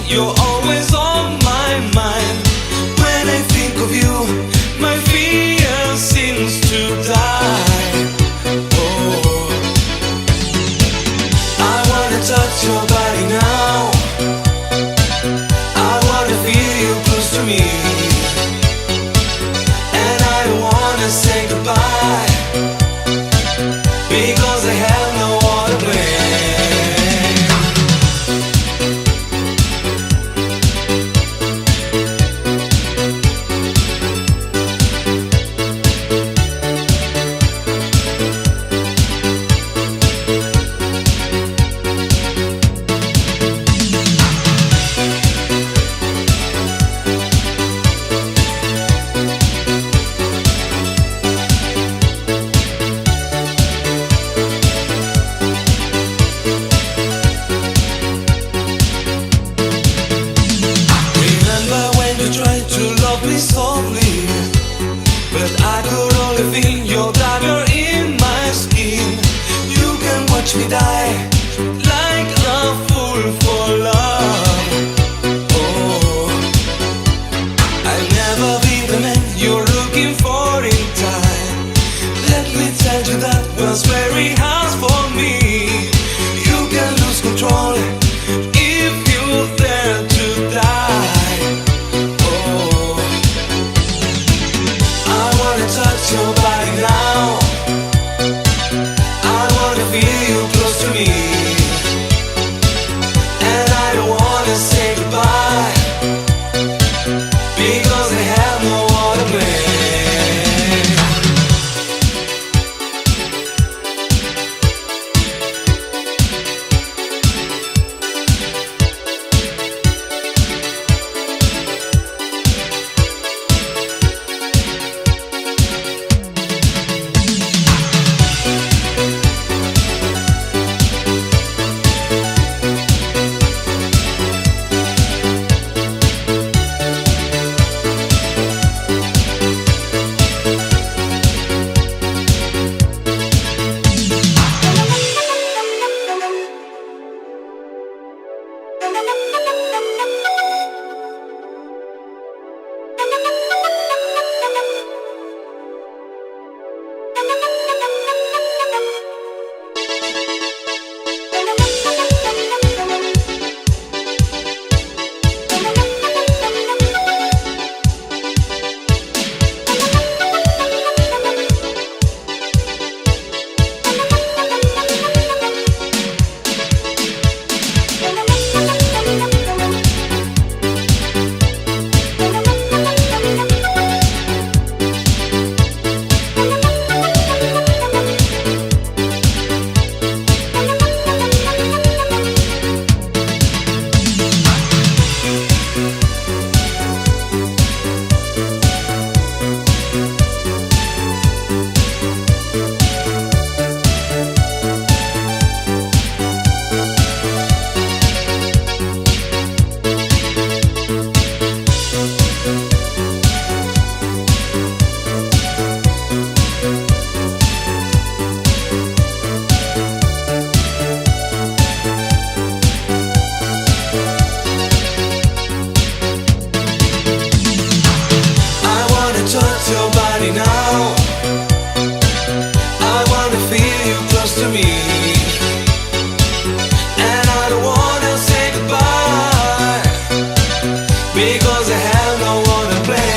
you're always on my mind. When I think of you, my fear seems to die. Oh, I wanna touch your body now. I wanna feel you close to me, and I don't wanna say goodbye, because I have no other way. Softly, but I could only feel your dagger in my skin. You can watch me die like a fool for love. Oh, I'll never be the man you're looking for in time. Let me tell you that was very hard for me. You can lose control if you dare to die. Touch your body now. I wanna feel you close to me, and I don't wanna say goodbye, because I have no other way. Your body now. I wanna feel you close to me, and I don't wanna say goodbye, because I have no one to blame.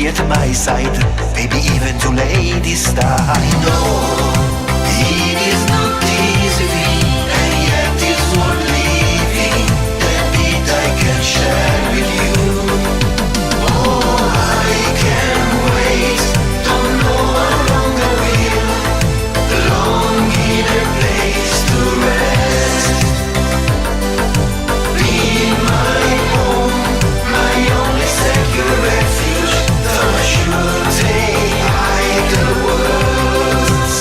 be at my side, maybe even to lay this time. I know it is not easy, and yet it's worth living. That bit I can share with you. Oh, I can't wait, don't know how long I will. Long in a place to rest. Be my home, my only secure refuge. Though I should take idle words.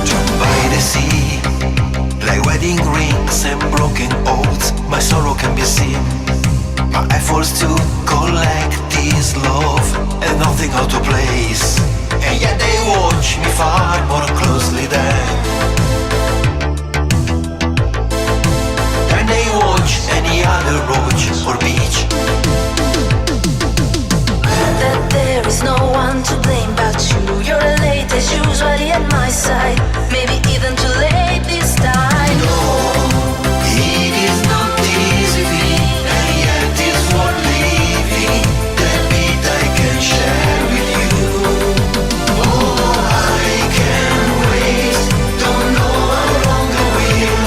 Down by the sea, like wedding rings and broken oaths, my sorrow can be seen. My efforts to collect this love and nothing out of place, and yet they watch me far more closely than they watch any other roach or beach. That there is no one to blame but you. You're late as usually at my side, maybe even too late this time. No, it is not easy, and yet it's worth living. That bit I can share with you. Oh, I can't wait, don't know how long I will.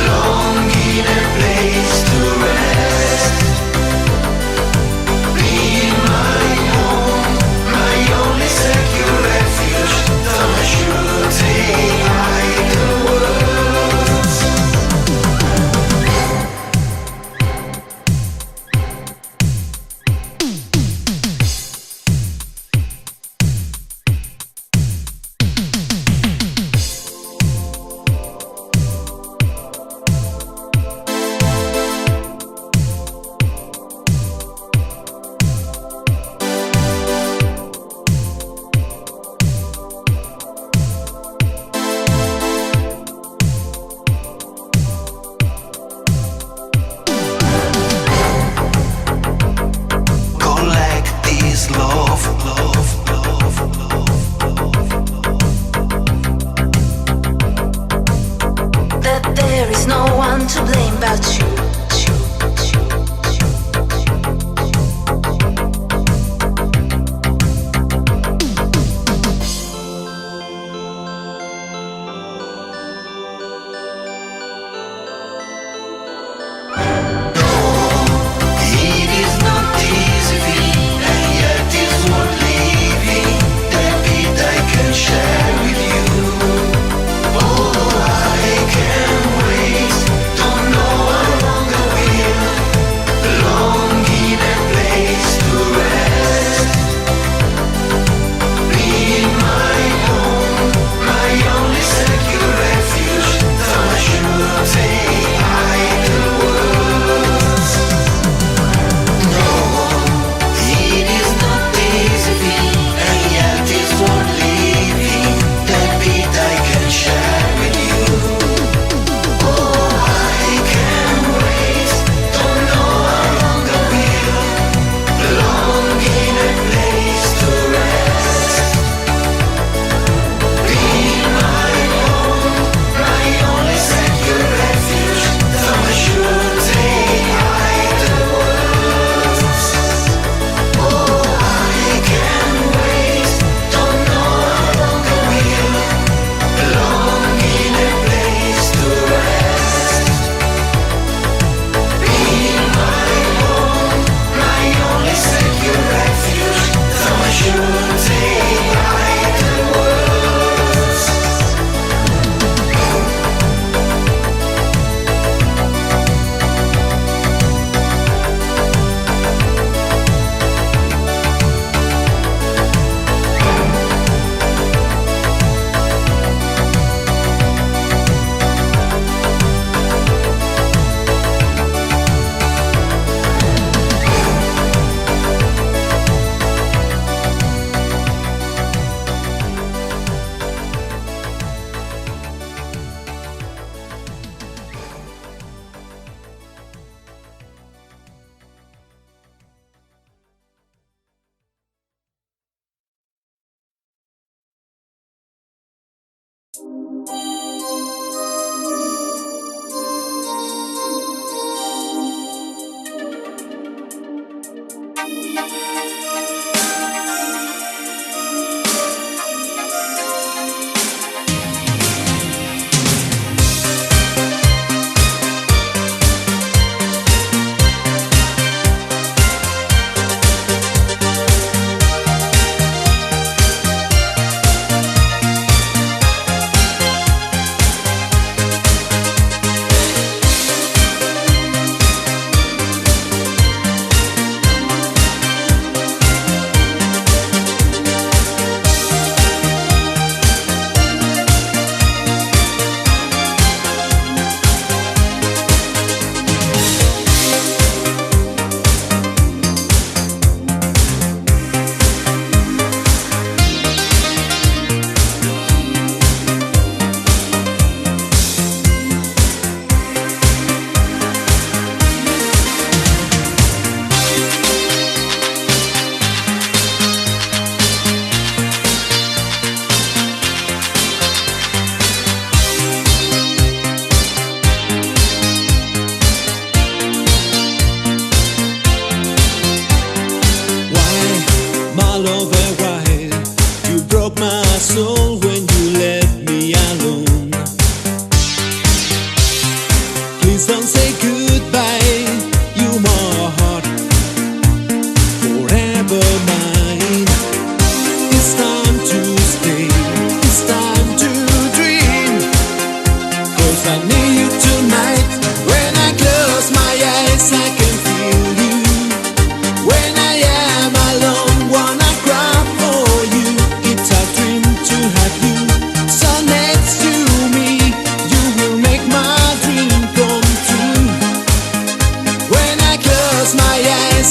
Long in a place to rest. Be my home, my only secure refuge. Though I should take idle words. Collect this love, love, love, love, love, love. That there is no one to blame but you. It is not easy, and yet it's worth living. That bit I can share with you. Oh, I can't wait, don't know how long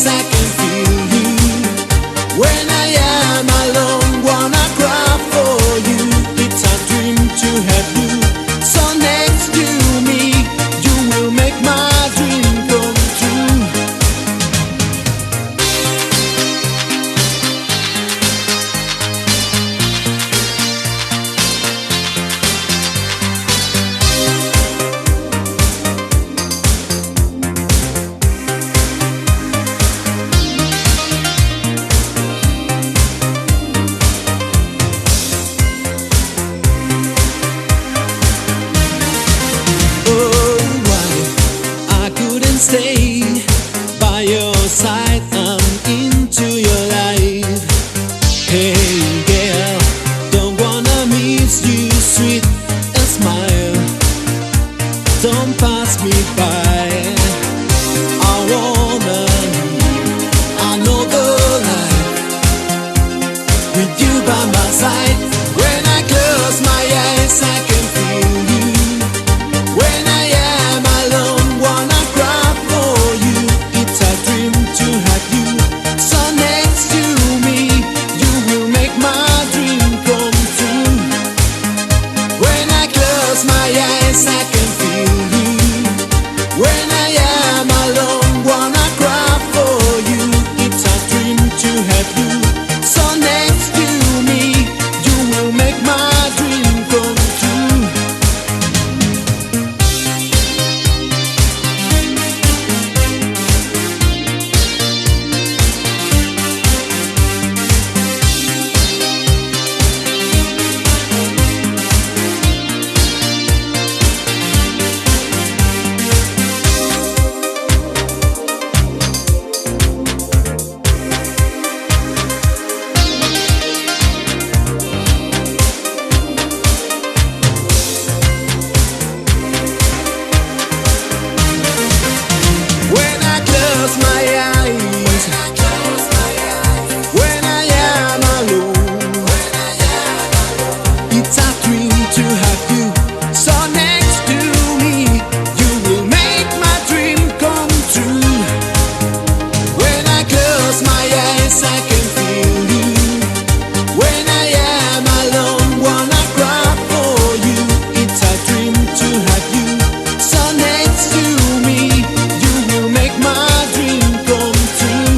eyes I can feel you. When I am alone, wanna cry for you. It's a dream to have you so next to me. You will make my dream come true. Stay by your side, I'm into your life. Hey girl, don't wanna miss you, sweet and smile. Don't pass me by. I wanna another life with you by my side. When I close my eyes, I can feel you. When I am alone, wanna cry for you. It's a dream to have you so next to me. You will make my dream come true. When I close my eyes, I can feel you. When I am alone, wanna cry for you. It's a dream to have you so next to me. You will make my dream come true. When I close my eyes, when I am alone, it's a dream to have you so next to me. You will make my dream come true. When I close my eyes, I can feel you. When I am alone, wanna cry for you. It's a dream to have you so next to me. You will make my dream come true.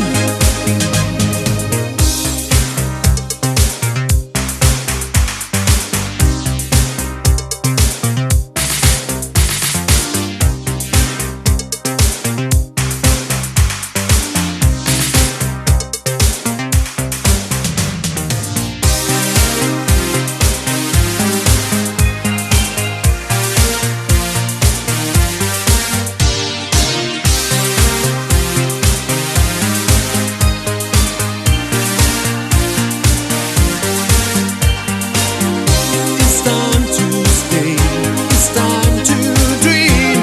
It's time to stay, it's time to dream.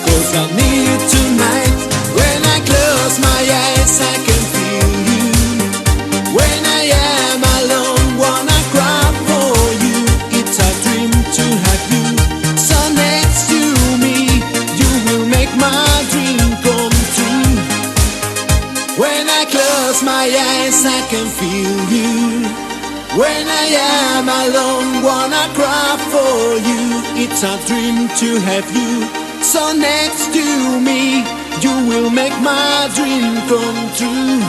'Cause I need you tonight. When I close my eyes, I can feel you. When I am alone, wanna cry for you. It's a dream to have you so next to me. You will make my dream come true. When I close my eyes, I can feel you. When I am alone, wanna cry for you. It's a dream to have you so next to me. You will make my dream come true.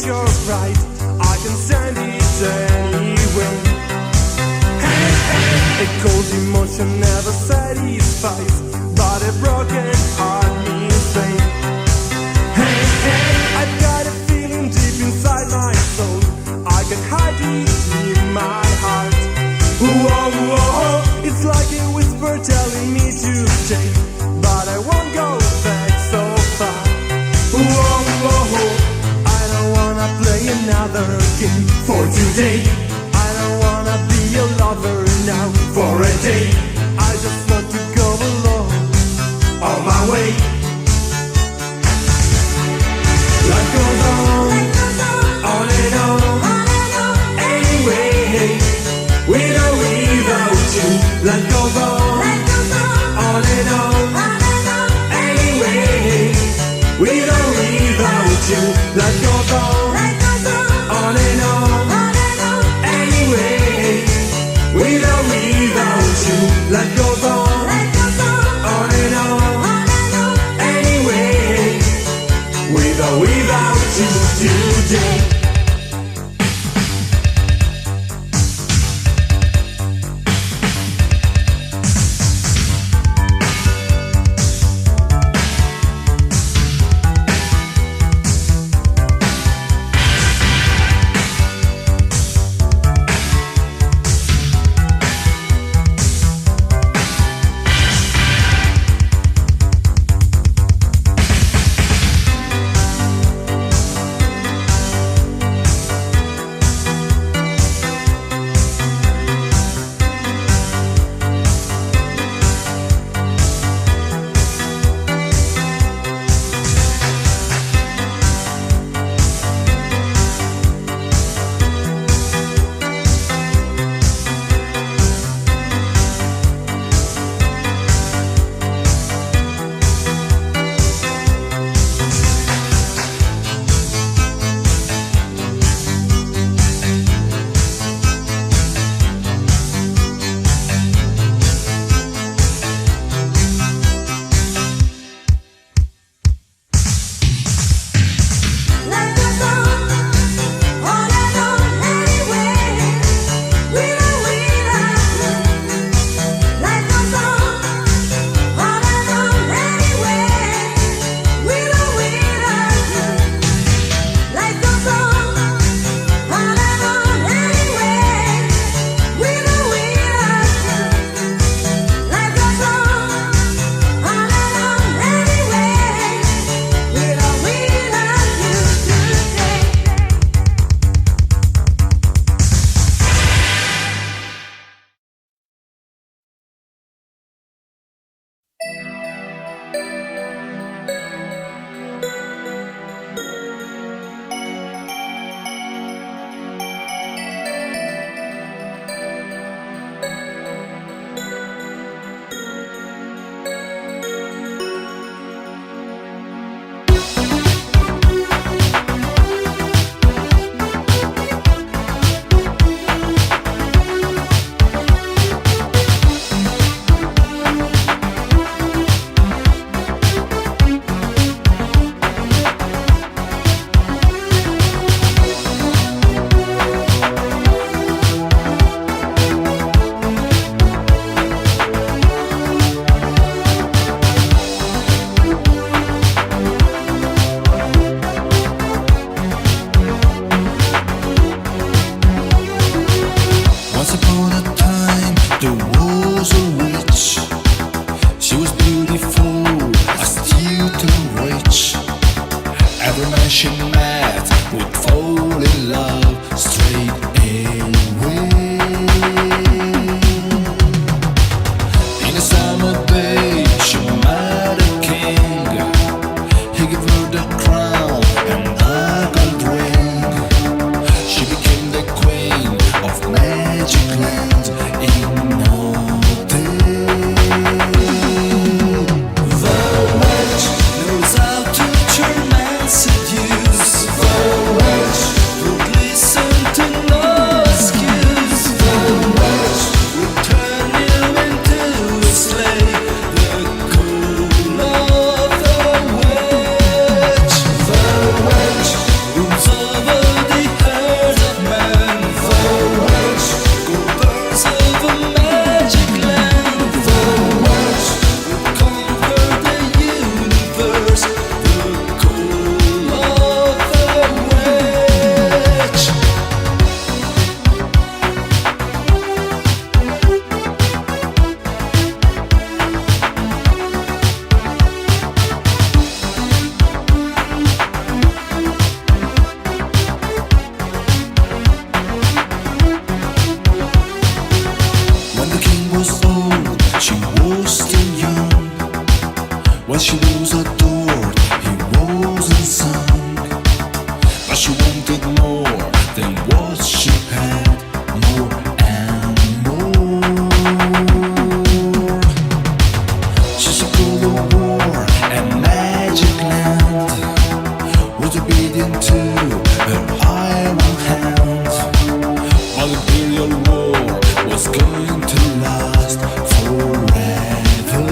guess you're right. I can stand it anyway. Hey, hey. A cold emotion never satisfies, but a broken heart means pain. Hey, hey. I've got a feeling deep inside my soul. I can hide it in my heart. Whoa, whoa, it's like a whisper telling me to stay, but I won't go back so far. Whoa, whoa, I don't wanna play another game for today. I don't wanna be your lover now for a day. I just want to go alone on my way. Life goes on and on, anyway. With or without you, life goes on and on, anyway. With or without you, life goes on and on, anyway. With or without you, life goes on and on, anyway. With or without you today. she was adored, he wasn't sung. But she wanted more than what she had, more and more. She's a god of war and magic land, was obedient to her iron hands. While the imperial war was going to last forever.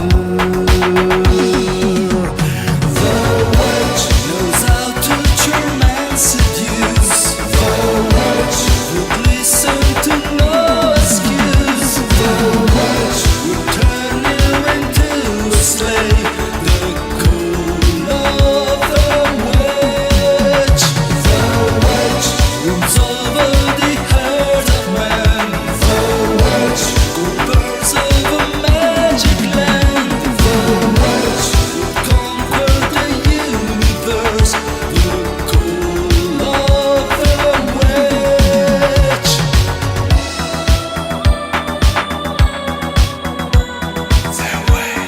The witch knows how to charm and seduce. The witch would listen to no excuse. The witch would turn you into a slave. The cool of the witch. The witch rules over the heart of man. The witch governs over magic land. The witch would conquer the universe. The cool of the witch. The witch.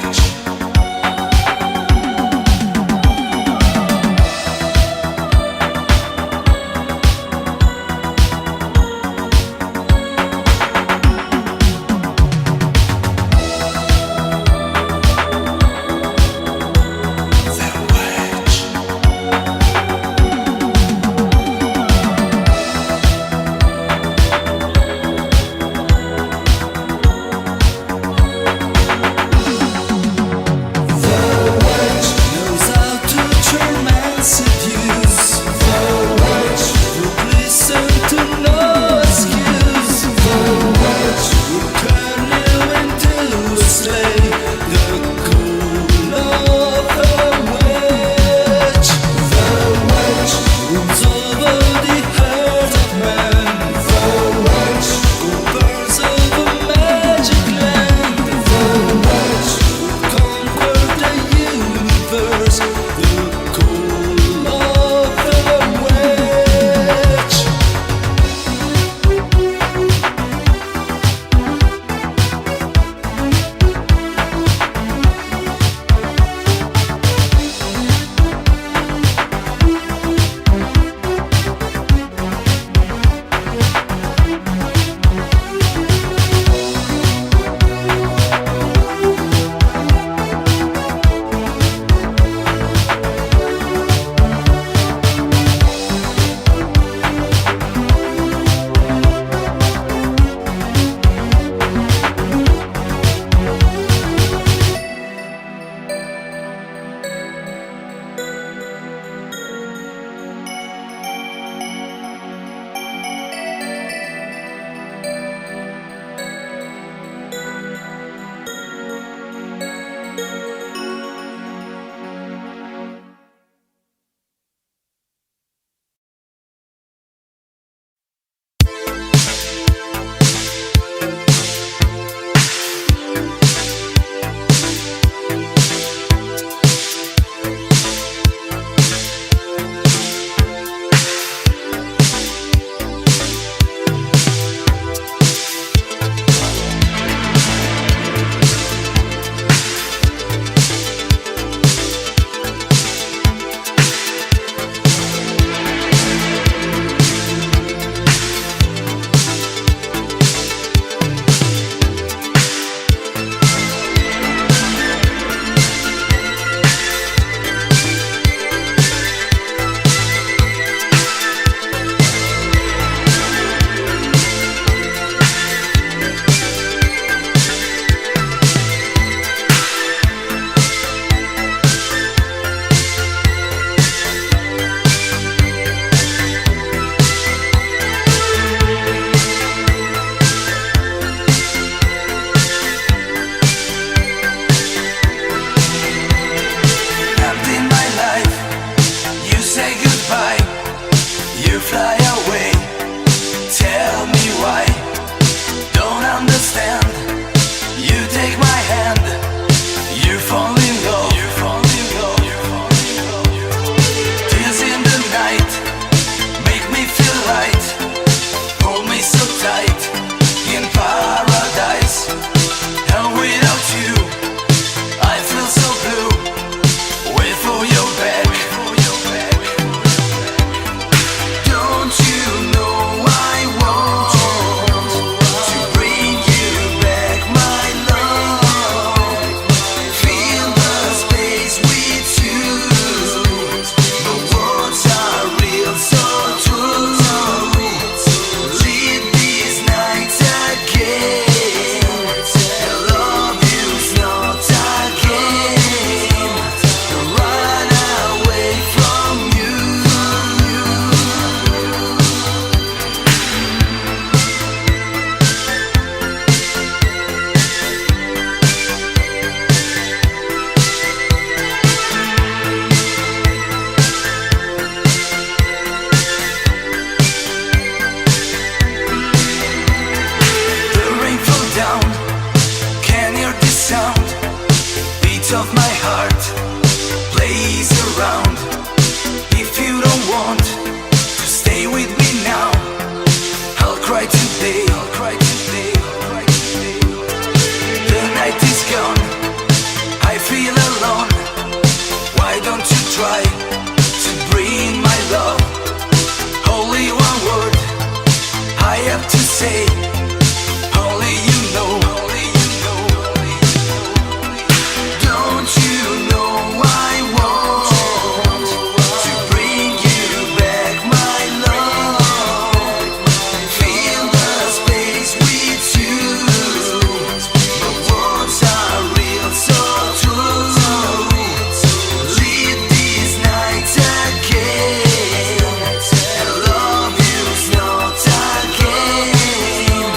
Knows how to charm and seduce. The witch would listen to no excuse. The witch would turn you into a slave. The cool of the witch. The witch rules over the heart of man. The witch governs over magic land. The witch would conquer the universe. The cool of the witch. try to bring my love. Only one word I have to say. Only you know. Don't you know I want to bring you back, my love? Fill the space with you. But words are real, so true. Live these nights again, and love you's not again.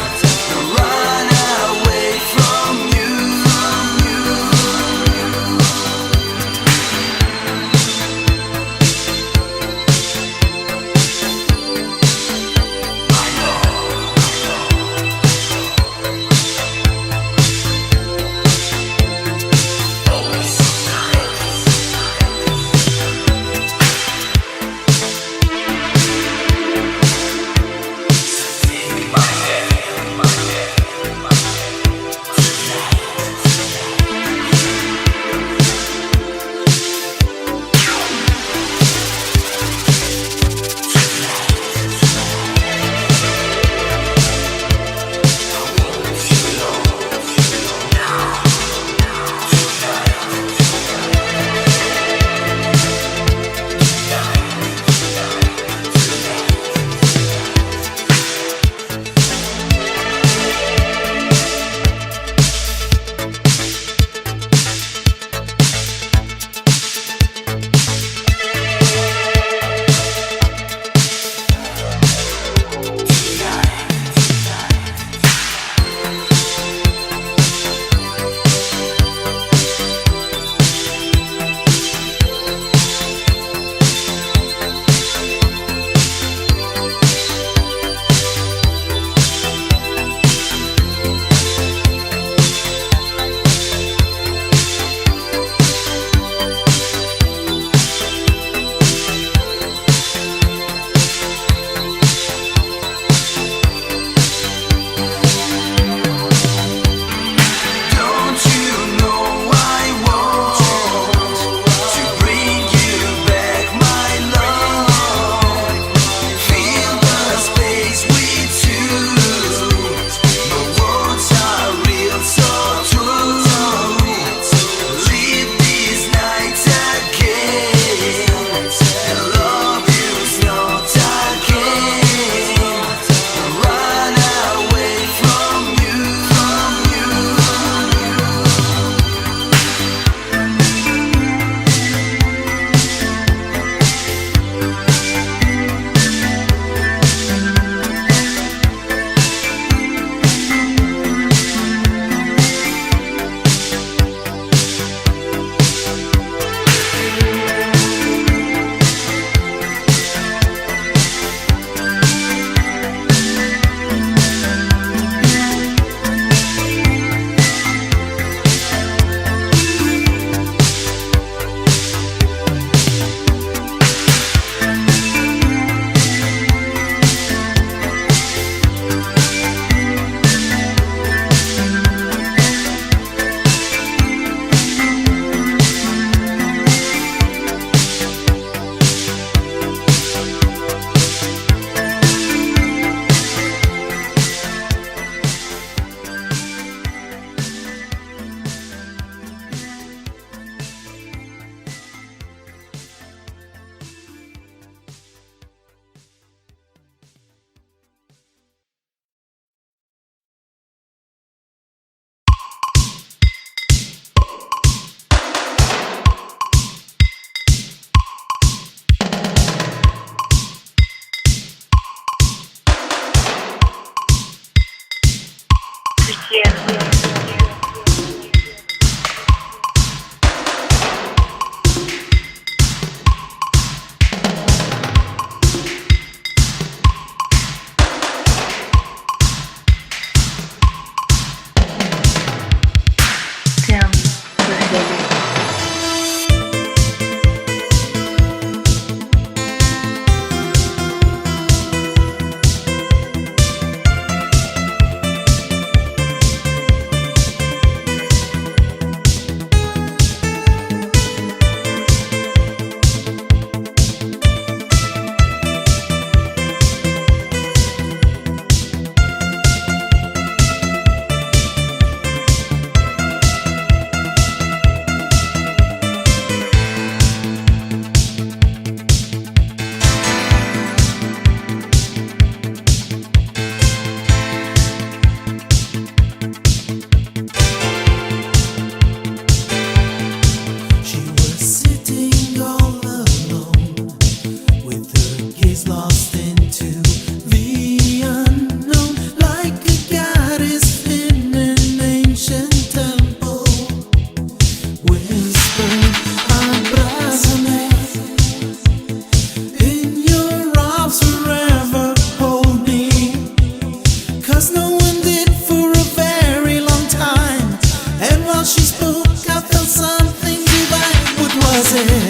possessed.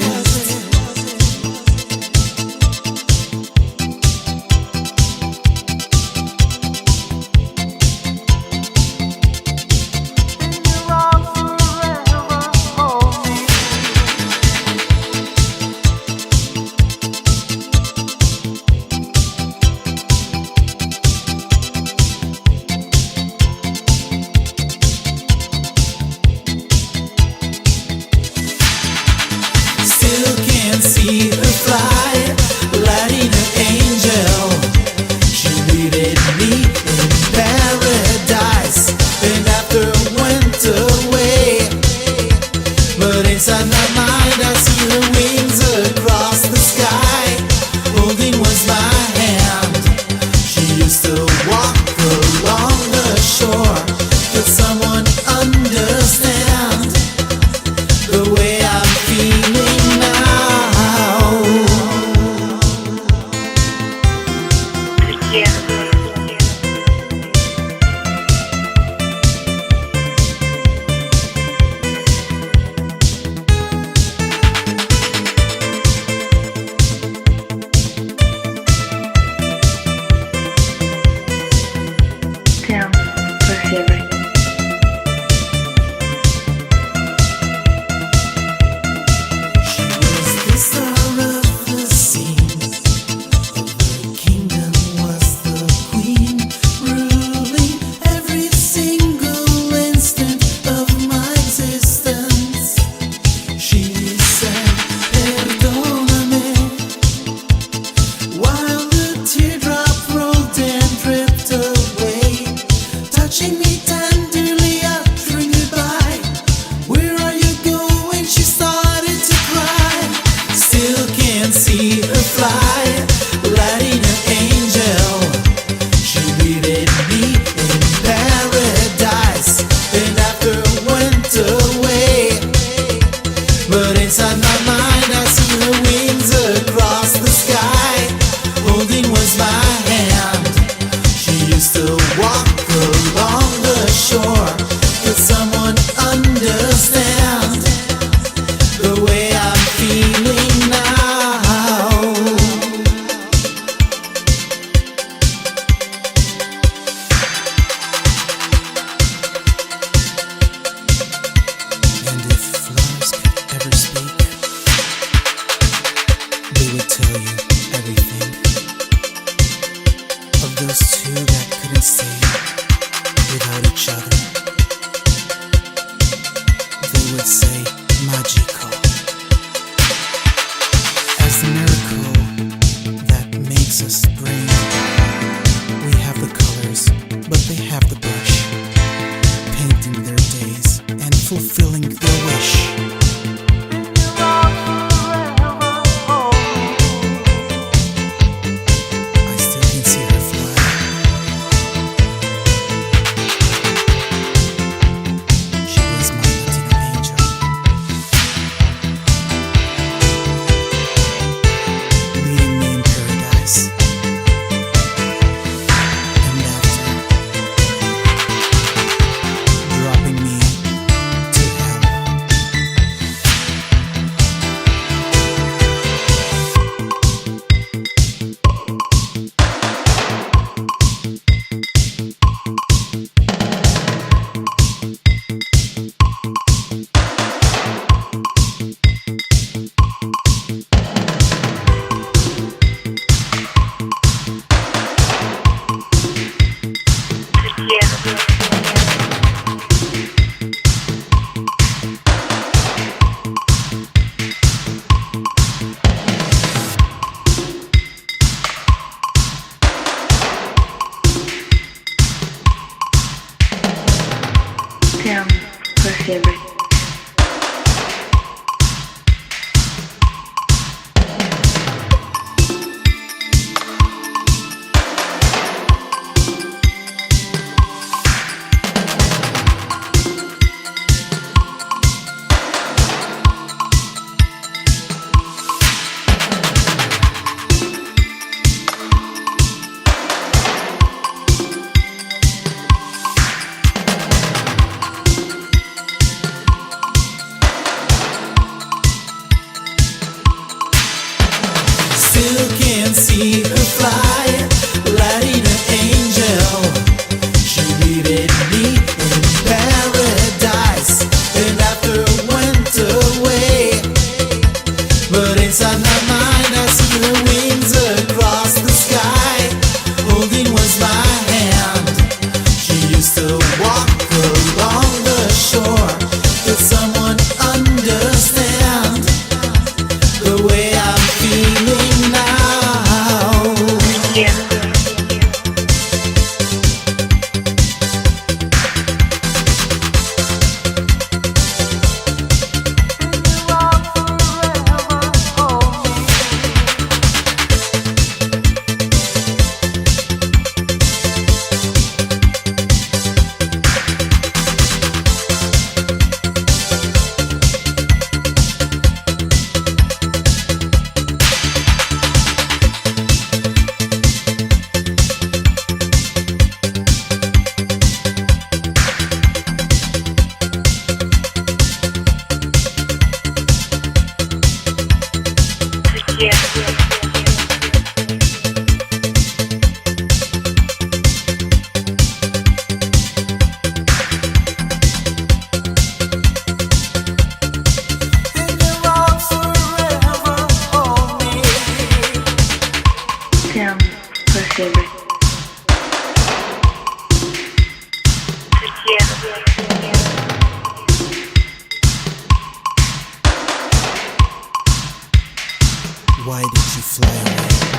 Why did you fly away?